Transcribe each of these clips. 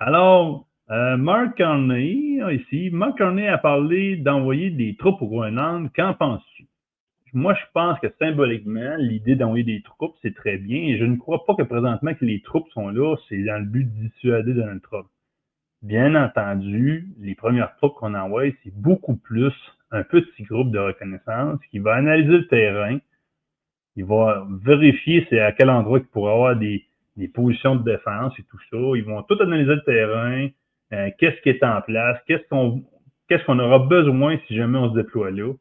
Alors, Mark Carney, ici, Mark Carney a parlé d'envoyer des troupes au Groenland. Qu'en penses-tu? Moi, je pense que symboliquement, l'idée d'envoyer des troupes, c'est très bien. Et je ne crois pas que présentement que les troupes sont là, c'est dans le but de dissuader Donald Trump. Bien entendu, les premières troupes qu'on envoie, c'est beaucoup plus un petit groupe de reconnaissance qui va analyser le terrain, il va vérifier c'est à quel endroit il pourrait avoir des positions de défense et tout ça. Ils vont tout analyser le terrain, qu'est-ce qui est en place, qu'est-ce qu'on aura besoin si jamais on se déploie là.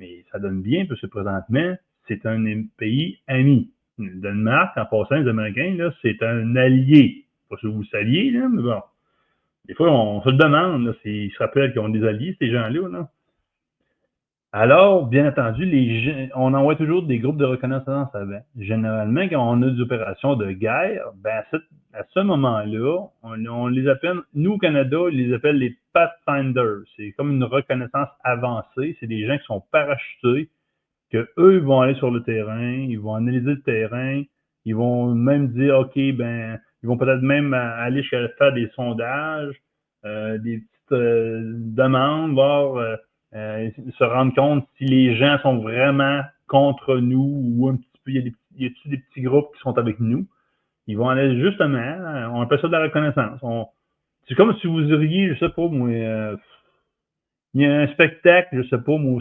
Mais ça donne bien parce que présentement, c'est un pays ami. Le Danemark, en passant, les Américains, là, c'est un allié. Pas si vous le saviez, là, mais bon. Des fois, on se le demande, là, s'ils se rappellent qu'ils ont des alliés, ces gens-là. Là. Alors, bien entendu, on envoie toujours des groupes de reconnaissance avant. Généralement, quand on a des opérations de guerre, ben à ce moment-là, on les appelle, nous au Canada, ils les appellent les Pathfinders. C'est comme une reconnaissance avancée. C'est des gens qui sont parachutés, que eux ils vont aller sur le terrain, ils vont analyser le terrain, ils vont même dire, OK, ben, ils vont peut-être même aller jusqu'à faire des sondages, des petites demandes, voir, se rendre compte si les gens sont vraiment contre nous ou un petit peu, il y a des petits groupes qui sont avec nous. Ils vont aller justement, on appelle ça de la reconnaissance. C'est comme si vous iriez, je sais pas moi, il y a un spectacle, je sais pas moi,